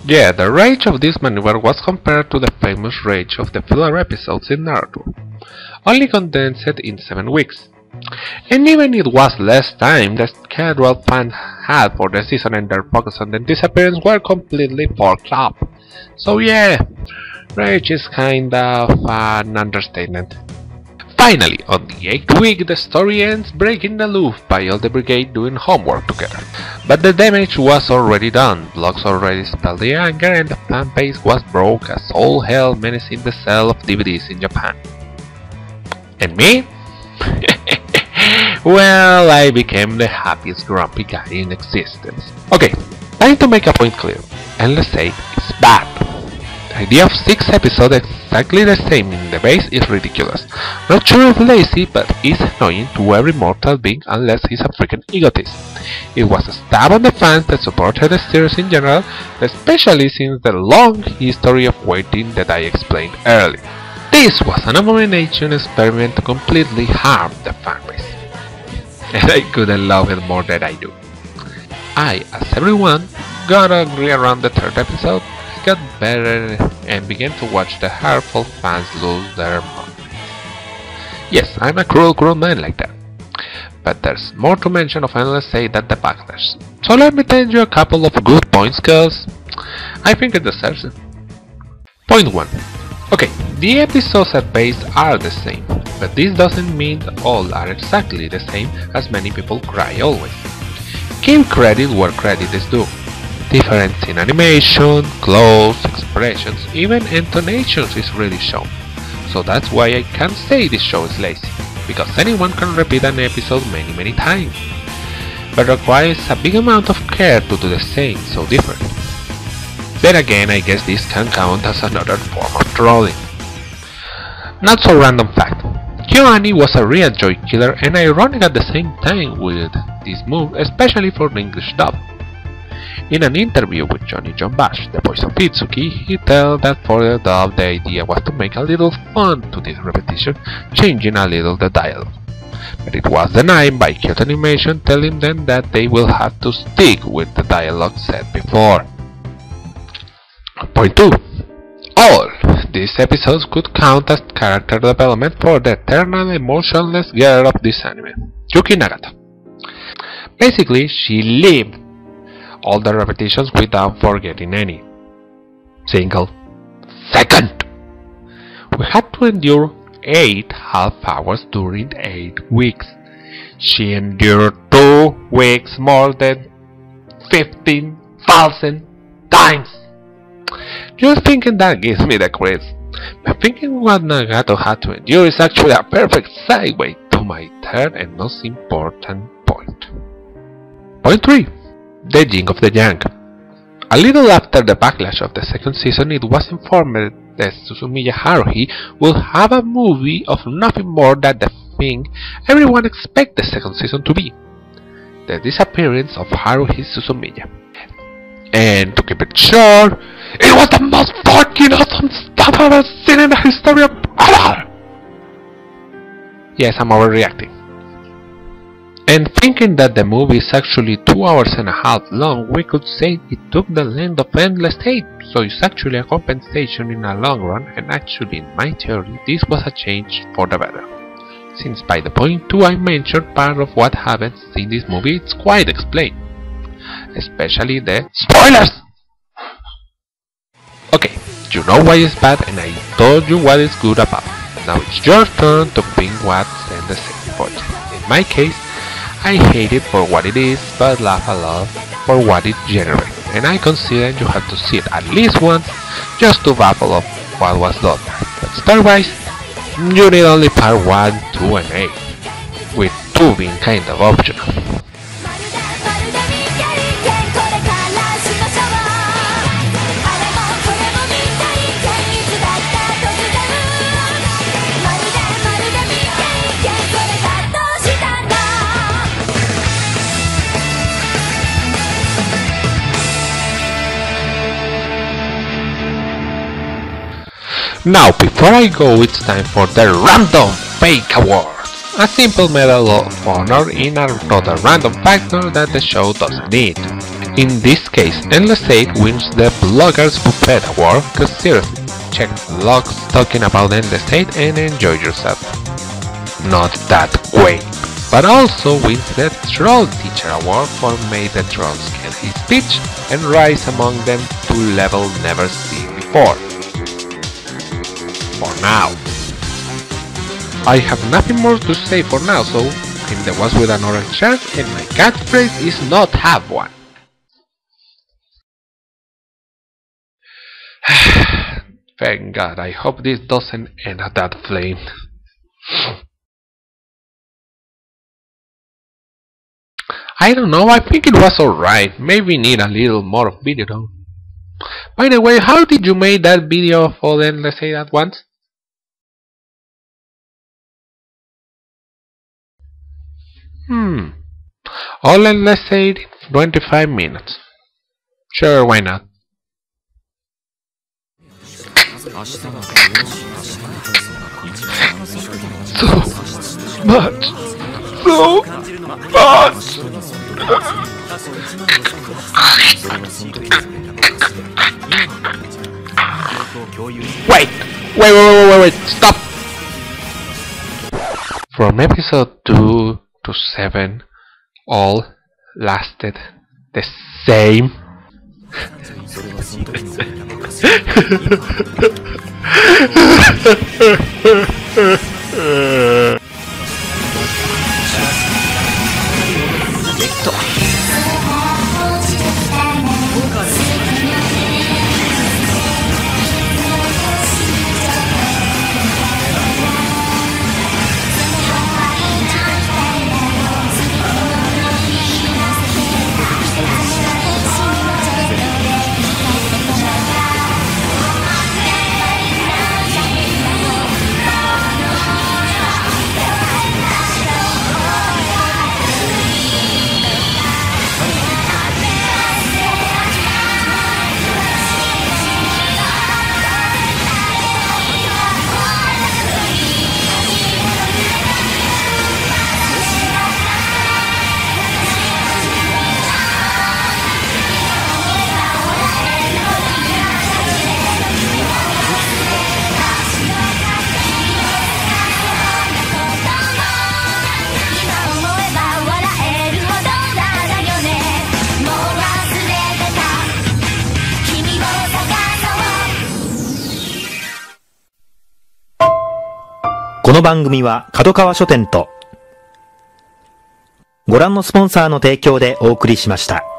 Yeah, the rage of this maneuver was compared to the famous rage of the filler episodes in Naruto, only condensed in 7 weeks. And even it was less time, the schedule fans had for the season and their focus on the disappearance were completely fucked up. So yeah, rage is kind of an understatement. Finally, on the 8th week, the story ends breaking the loop by all the brigade doing homework together. But the damage was already done, blocks already spelled the anger, and the fan base was broke as all hell menacing the sale of DVDs in Japan. And me? Well, I became the happiest grumpy guy in existence. Okay, time to make a point clear. Endless State is bad. The idea of 6 episodes exactly the same in the base is ridiculous. Not sure if lazy, but it's annoying to every mortal being unless he's a freaking egotist. It was a stab on the fans that supported the series in general, especially since the long history of waiting that I explained earlier. This was an abomination experiment to completely harm the fanbase. And I couldn't love it more than I do. I, as everyone, got angry around the 3rd episode, got better and began to watch the hurtful fans lose their mind. Yes, I'm a cruel man like that. But there's more to mention of Endless State than the backlash. So let me tell you a couple of good points, cause I think it deserves it. Point 1. Okay, the episodes at base are the same, but this doesn't mean all are exactly the same, as many people cry always. Give credit where credit is due. Difference in animation, clothes, expressions, even intonations is really shown. So that's why I can't say this show is lazy, because anyone can repeat an episode many times. But requires a big amount of care to do the same so different. Then again, I guess this can count as another form of trolling. Not so random fact. Kyoani was a real joy killer and ironic at the same time with this move, especially for the English dub. In an interview with Johnny John Bash, the voice of Itsuki, he told that for the dub the idea was to make a little fun to this repetition, changing a little the dialogue. But it was denied by Kyoto Animation, telling them that they will have to stick with the dialogue said before. Point 2. All these episodes could count as character development for the eternal emotionless girl of this anime, Yuki Nagata. Basically, she lived all the repetitions without forgetting any single second. We had to endure 8 half hours during 8 weeks. She endured 2 weeks more than 15,000 times. Just thinking that gives me the creeps, but thinking what Nagato had to endure is actually a perfect segue to my third and most important point. Point 3. The Yin of the Yang. A little after the backlash of the 2nd season, it was informed that Suzumiya Haruhi will have a movie of nothing more than the thing everyone expects the 2nd season to be: the disappearance of Haruhi Suzumiya. And to keep it short, it was the most fucking awesome stuff I've ever seen in the history of ever! Yes, I'm overreacting. And thinking that the movie is actually 2 hours and a half long, we could say it took the length of Endless State, so it's actually a compensation in a long run, and actually in my theory this was a change for the better. Since by the point 2 I mentioned, part of what happens in this movie it's quite explained. Especially the SPOILERS! Okay, you know why it's bad and I told you what is good about it. Now it's your turn to think what's Endless State for you. In my case, I hate it for what it is, but laugh a lot for what it generates, and I consider you have to see it at least once just to baffle of what was done there. But story-wise, you need only part 1, 2 and 8, with 2 being kind of optional. Now, before I go, it's time for the Random Fake Award, a simple medal of honor in another random factor that the show doesn't need. In this case, Endless 8 wins the Bloggers Buffet Award, cause seriously, check vlogs talking about Endless 8 and enjoy yourself. Not that great, but also wins the Troll Teacher Award for May the Trolls Get His Speech and rise among them to level never seen before. For now. I have nothing more to say for now, so I'm the ones with an orange shirt and my catchphrase is not have one. Thank God, I hope this doesn't end at that flame. I don't know, I think it was alright. Maybe need a little more video though. By the way, how did you make that video of all Endless 8 at once? All Endless 8 in 25 minutes. Sure, why not? So much! So much! Wait, stop! From episode 2 to 7, all lasted the same.この番組は角川書店とご覧のスポンサーの提供でお送りしました。